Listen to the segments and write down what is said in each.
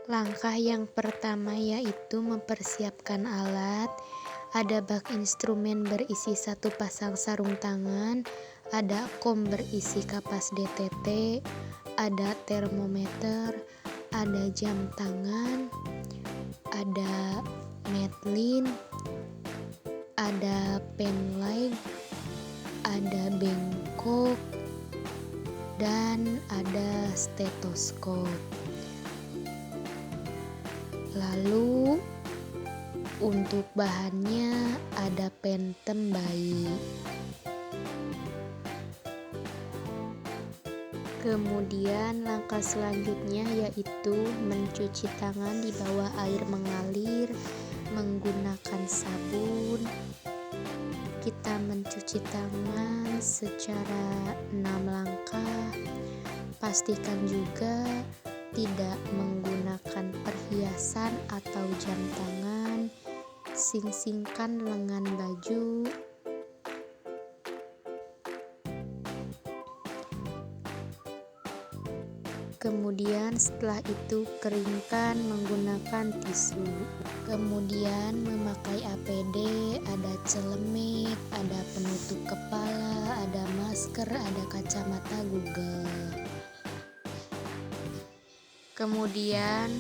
Langkah yang pertama yaitu mempersiapkan alat. Ada bak instrumen berisi satu pasang sarung tangan, ada kom berisi kapas DTT, ada termometer, ada jam tangan, ada medlin, ada penlight, ada bengkok, dan ada stetoskop. Lalu untuk bahannya ada pentem bayi. Kemudian langkah selanjutnya yaitu mencuci tangan di bawah air mengalir menggunakan sabun. Kita mencuci tangan secara 6 langkah. Pastikan juga tidak menggunakan perhiasan atau jam tangan. Sing-singkan lengan baju. Kemudian setelah itu keringkan menggunakan tisu. Kemudian memakai APD, ada celemek, ada penutup kepala, ada masker, ada kacamata Google. Kemudian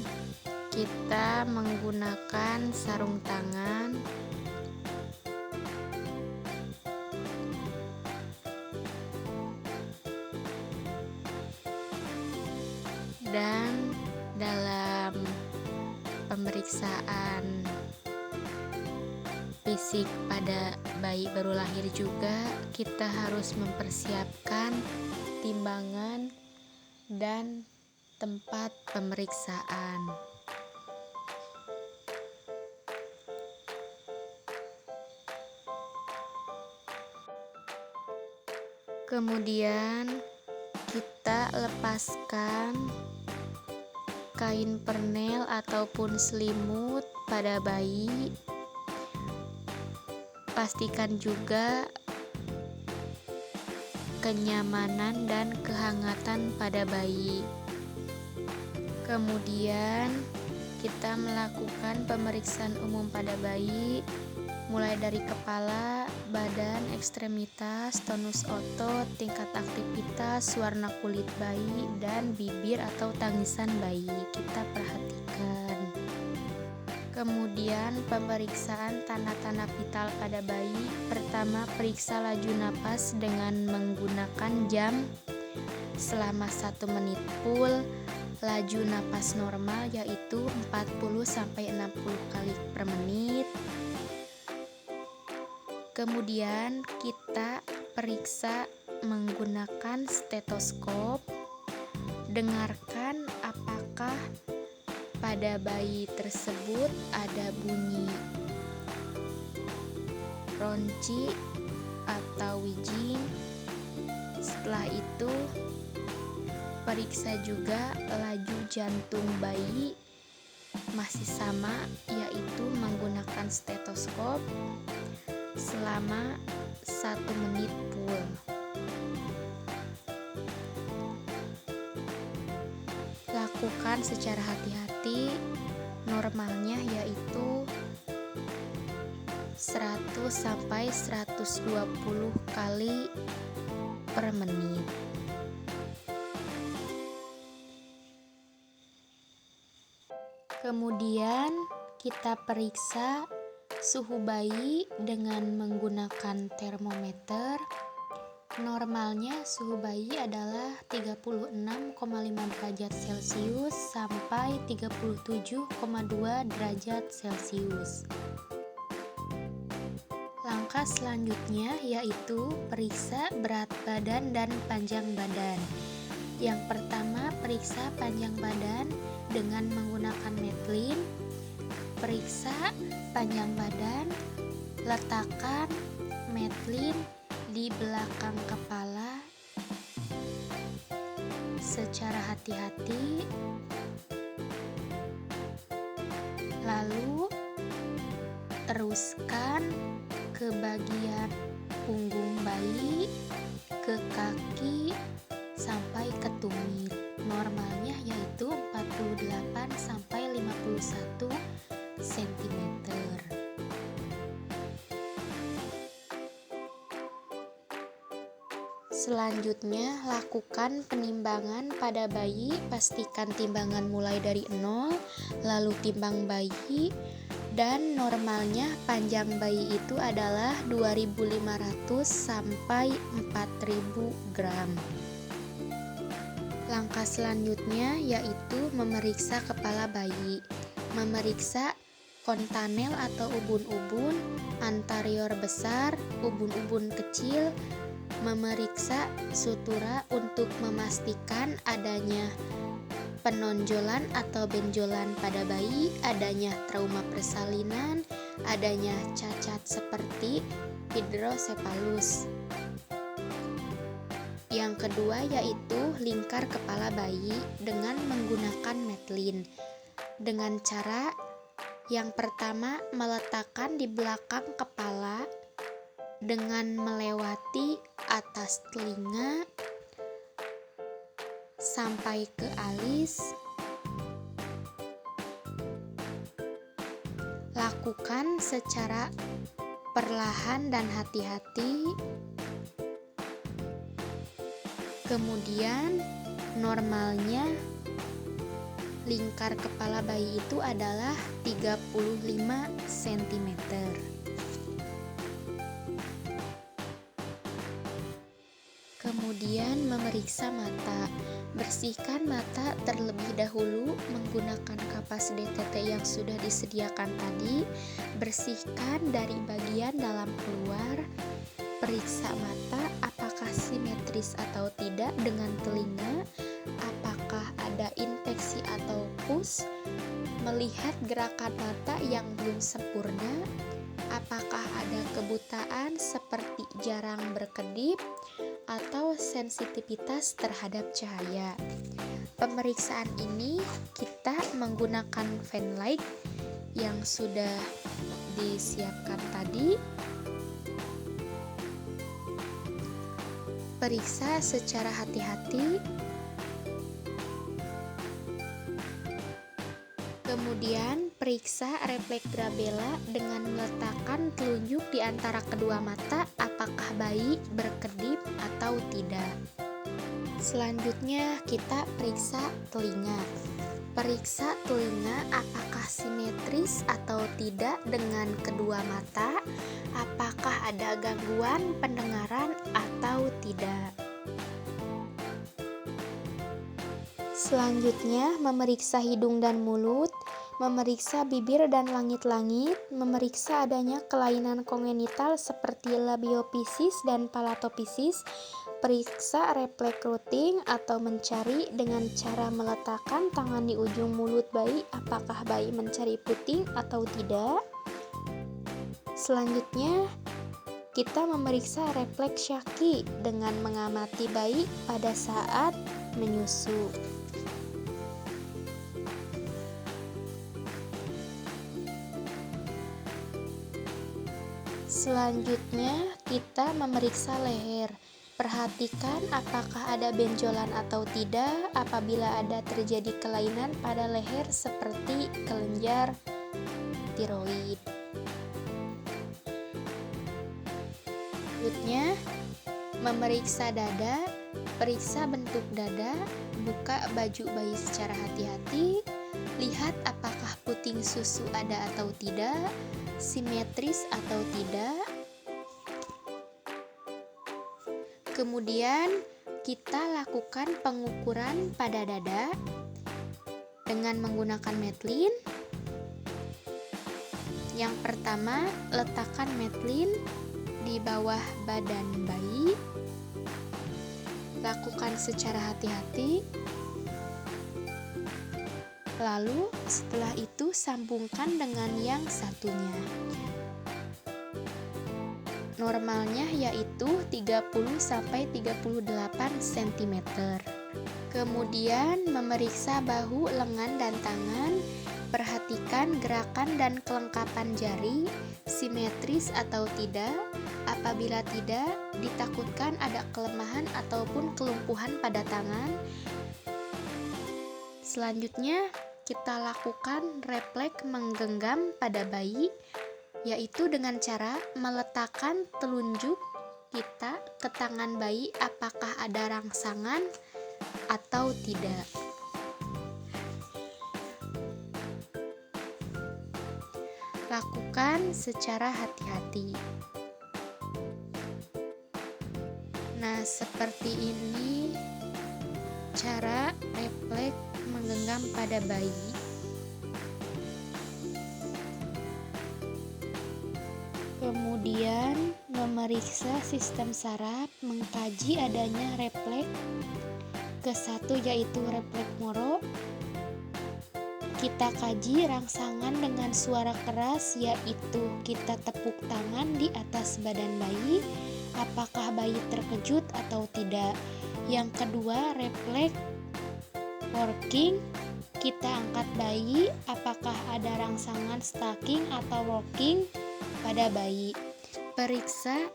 kita menggunakan sarung tangan. Dan dalam pemeriksaan fisik pada bayi baru lahir juga kita harus mempersiapkan timbangan dan tempat pemeriksaan. Kemudian kita lepaskan kain pernel ataupun selimut pada bayi. Pastikan juga kenyamanan dan kehangatan pada bayi. Kemudian kita melakukan pemeriksaan umum pada bayi, mulai dari kepala, badan, ekstremitas, tonus otot, tingkat aktivitas, warna kulit bayi, dan bibir atau tangisan bayi. Kita perhatikan. Kemudian pemeriksaan tanda-tanda vital pada bayi. Pertama, periksa laju napas dengan menggunakan jam selama 1 menit full. Laju napas normal yaitu 40-60 kali per menit. Kemudian kita periksa menggunakan stetoskop. Dengarkan apakah pada bayi tersebut ada bunyi ronci atau wijing. Setelah itu periksa juga laju jantung bayi, masih sama yaitu menggunakan stetoskop selama 1 menit full. Lakukan secara hati-hati, normalnya yaitu 100-120 kali per menit. Kemudian kita periksa suhu bayi dengan menggunakan termometer. Normalnya suhu bayi adalah 36,5 derajat Celcius sampai 37,2 derajat Celcius. Langkah selanjutnya yaitu periksa berat badan dan panjang badan. Yang pertama, periksa panjang badan dengan menggunakan medlin. Periksa panjang badan, letakkan medlin di belakang kepala secara hati-hati. Lalu teruskan ke bagian punggung bayi, ke kaki, sampai ke tumit. Normalnya yaitu 48 sampai cm. Selanjutnya, lakukan penimbangan pada bayi. Pastikan timbangan mulai dari 0, lalu timbang bayi, dan normalnya panjang bayi itu adalah 2.500 sampai 4.000 gram. Langkah selanjutnya yaitu memeriksa kepala bayi. Memeriksa fontanel atau ubun-ubun, anterior besar, ubun-ubun kecil, memeriksa sutura untuk memastikan adanya penonjolan atau benjolan pada bayi, adanya trauma persalinan, adanya cacat seperti hidrosepalus. Yang kedua yaitu lingkar kepala bayi dengan menggunakan metlin. Dengan cara yang pertama, meletakkan di belakang kepala dengan melewati atas telinga sampai ke alis. Lakukan secara perlahan dan hati-hati. Kemudian normalnya lingkar kepala bayi itu adalah 35 cm. Kemudian memeriksa mata. Bersihkan mata terlebih dahulu menggunakan kapas DTT yang sudah disediakan tadi. Bersihkan dari bagian dalam keluar. Periksa mata apakah simetris atau tidak dengan telinga, apakah ada infeksi atau pus, melihat gerakan mata yang belum sempurna, apakah ada kebutaan seperti jarang berkedip, atau sensitivitas terhadap cahaya. Pemeriksaan ini kita menggunakan fanlight yang sudah disiapkan tadi. Periksa secara hati-hati. Kemudian periksa refleks glabella dengan meletakkan telunjuk di antara kedua mata apakah bayi berkedip atau tidak. Selanjutnya kita periksa telinga. Periksa telinga apakah simetris atau tidak dengan kedua mata, apakah ada gangguan pendengaran atau tidak. Selanjutnya memeriksa hidung dan mulut, memeriksa bibir dan langit-langit, memeriksa adanya kelainan kongenital seperti labiopisis dan palatopisis, periksa refleks routing atau mencari dengan cara meletakkan tangan di ujung mulut bayi apakah bayi mencari puting atau tidak. Selanjutnya kita memeriksa refleks syaki dengan mengamati bayi pada saat menyusu. Selanjutnya kita memeriksa leher. Perhatikan apakah ada benjolan atau tidak. Apabila ada terjadi kelainan pada leher seperti kelenjar tiroid. Selanjutnya memeriksa dada. Periksa bentuk dada, buka baju bayi secara hati-hati, lihat apakah puting susu ada atau tidak, simetris atau tidak. Kemudian kita lakukan pengukuran pada dada dengan menggunakan metlin. Yang pertama, letakkan metlin di bawah badan bayi. Lakukan secara hati-hati. Lalu setelah itu sambungkan dengan yang satunya. Normalnya yaitu 30-38 cm. Kemudian memeriksa bahu, lengan, dan tangan. Perhatikan gerakan dan kelengkapan jari, simetris atau tidak. Apabila tidak, ditakutkan ada kelemahan ataupun kelumpuhan pada tangan. Selanjutnya, kita lakukan refleks menggenggam pada bayi, yaitu dengan cara meletakkan telunjuk kita ke tangan bayi apakah ada rangsangan atau tidak. Lakukan secara hati-hati. Nah, seperti ini cara refleks menggenggam pada bayi. Kemudian memeriksa sistem saraf, mengkaji adanya refleks ke-1 yaitu refleks Moro. Kita kaji rangsangan dengan suara keras, yaitu kita tepuk tangan di atas badan bayi, apakah bayi terkejut atau tidak. Yang kedua, refleks working, kita angkat bayi, apakah ada rangsangan stacking atau rocking pada bayi. Periksa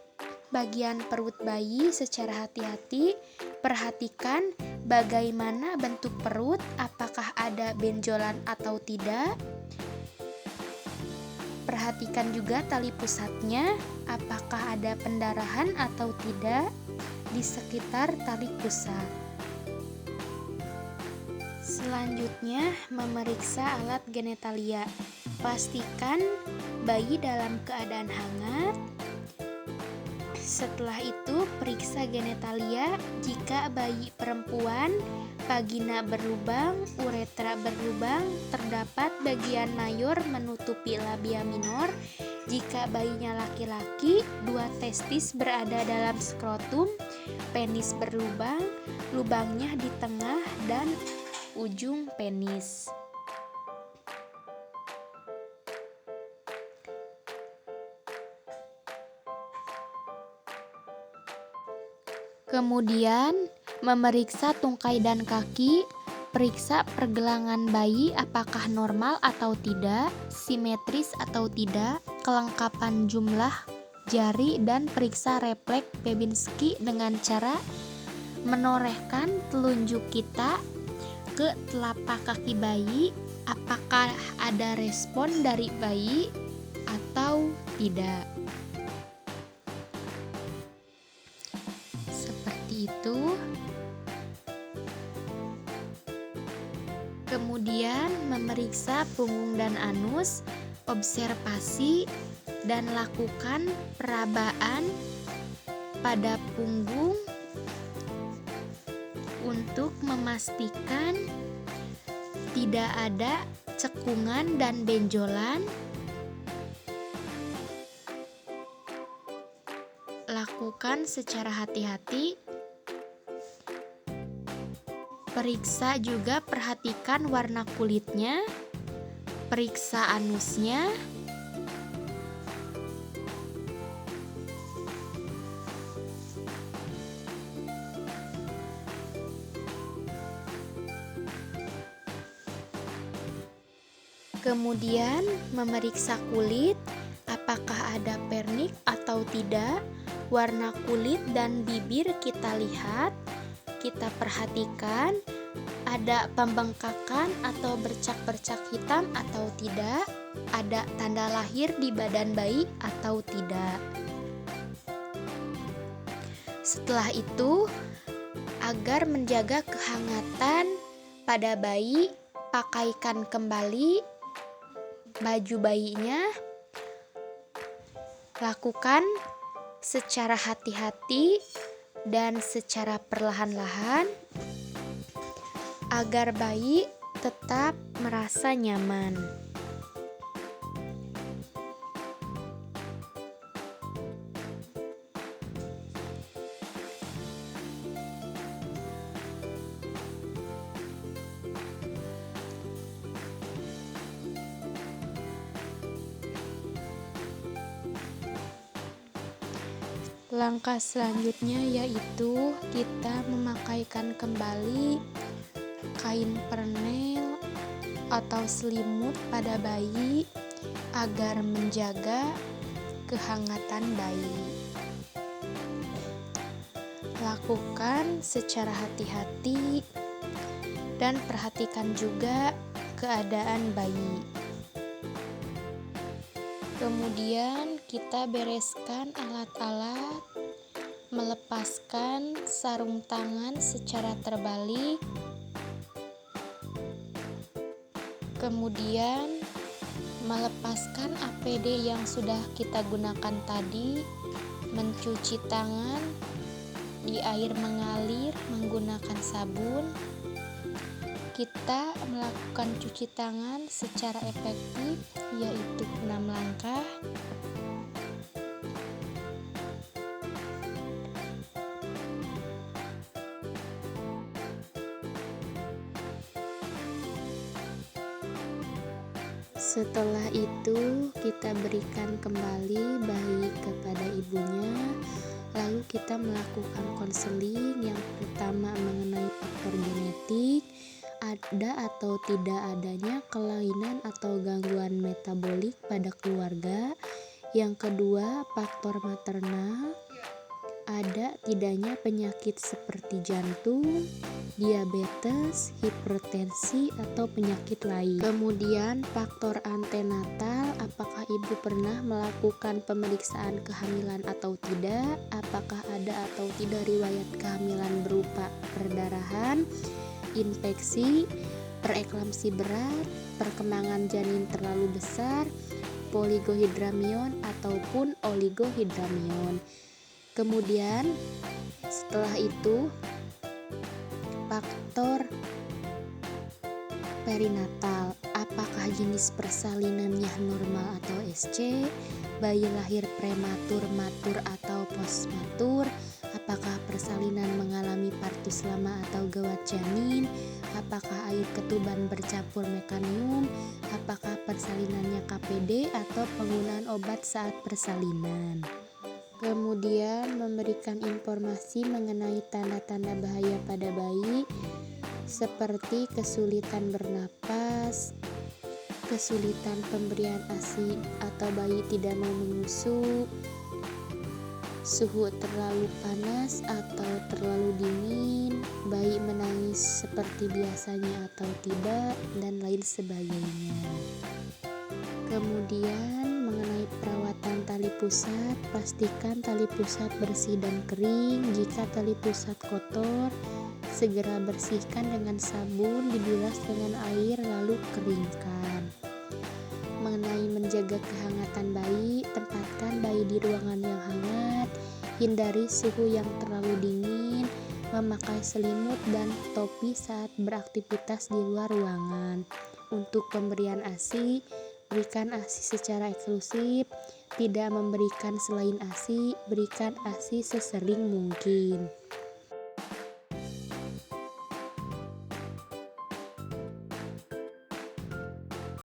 bagian perut bayi secara hati-hati, perhatikan bagaimana bentuk perut, apakah ada benjolan atau tidak. Perhatikan juga tali pusatnya, apakah ada pendarahan atau tidak di sekitar tali pusat. Selanjutnya, memeriksa alat genitalia. Pastikan bayi dalam keadaan hangat. Setelah itu, periksa genitalia. Jika bayi perempuan, vagina berlubang, uretra berlubang, terdapat bagian mayor menutupi labia minor. Jika bayinya laki-laki, 2 testis berada dalam skrotum, penis berlubang, lubangnya di tengah dan ujung penis. Kemudian, memeriksa tungkai dan kaki, periksa pergelangan bayi apakah normal atau tidak, simetris atau tidak, kelengkapan jumlah jari, dan periksa refleks Babinski dengan cara menorehkan telunjuk kita ke telapak kaki bayi, apakah ada respon dari bayi atau tidak. Itu. Kemudian memeriksa punggung dan anus, observasi dan lakukan perabaan pada punggung untuk memastikan tidak ada cekungan dan benjolan. Lakukan secara hati-hati. Periksa juga, perhatikan warna kulitnya, periksa anusnya. Kemudian memeriksa kulit, apakah ada pernik atau tidak. Warna kulit dan bibir kita lihat. Kita perhatikan ada pembengkakan atau bercak-bercak hitam atau tidak, ada tanda lahir di badan bayi atau tidak. Setelah itu, agar menjaga kehangatan pada bayi, pakaikan kembali baju bayinya. Lakukan secara hati-hati dan secara perlahan-lahan agar bayi tetap merasa nyaman. Langkah selanjutnya yaitu kita memakaikan kembali kain pernel atau selimut pada bayi agar menjaga kehangatan bayi. Lakukan secara hati-hati dan perhatikan juga keadaan bayi. Kemudian kita bereskan alat-alat, melepaskan sarung tangan secara terbalik. Kemudian melepaskan APD yang sudah kita gunakan tadi, mencuci tangan di air mengalir menggunakan sabun. Kita melakukan cuci tangan secara efektif, yaitu 6 langkah. Setelah itu, kita berikan kembali bayi kepada ibunya. Lalu kita melakukan konseling yang pertama mengenai faktor genetik, ada atau tidak adanya kelainan atau gangguan metabolik pada keluarga. Yang kedua, faktor maternal, ada tidaknya penyakit seperti jantung, diabetes, hipertensi, atau penyakit lain. Kemudian faktor antenatal, apakah ibu pernah melakukan pemeriksaan kehamilan atau tidak, apakah ada atau tidak riwayat kehamilan berupa perdarahan, infeksi, preeklamsi berat, perkembangan janin terlalu besar, poligohidramion ataupun oligohidramion. Kemudian setelah itu faktor perinatal, apakah jenis persalinannya normal atau SC, bayi lahir prematur, matur atau postmatur, apakah persalinan mengalami partus lama atau gawat janin, apakah air ketuban bercampur mekanium, apakah persalinannya KPD atau penggunaan obat saat persalinan. Kemudian memberikan informasi mengenai tanda-tanda bahaya pada bayi seperti kesulitan bernapas, kesulitan pemberian ASI atau bayi tidak mau menyusu, suhu terlalu panas atau terlalu dingin, bayi menangis seperti biasanya atau tidak, dan lain sebagainya. Kemudian mengenai perawatan tali pusat, pastikan tali pusat bersih dan kering. Jika tali pusat kotor, segera bersihkan dengan sabun, dibilas dengan air lalu keringkan. Mengenai menjaga kehangatan bayi, tempatkan bayi di ruangan yang hangat, hindari suhu yang terlalu dingin, memakai selimut dan topi saat beraktivitas di luar ruangan. Untuk pemberian ASI, berikan ASI secara eksklusif, tidak memberikan selain ASI, berikan ASI sesering mungkin.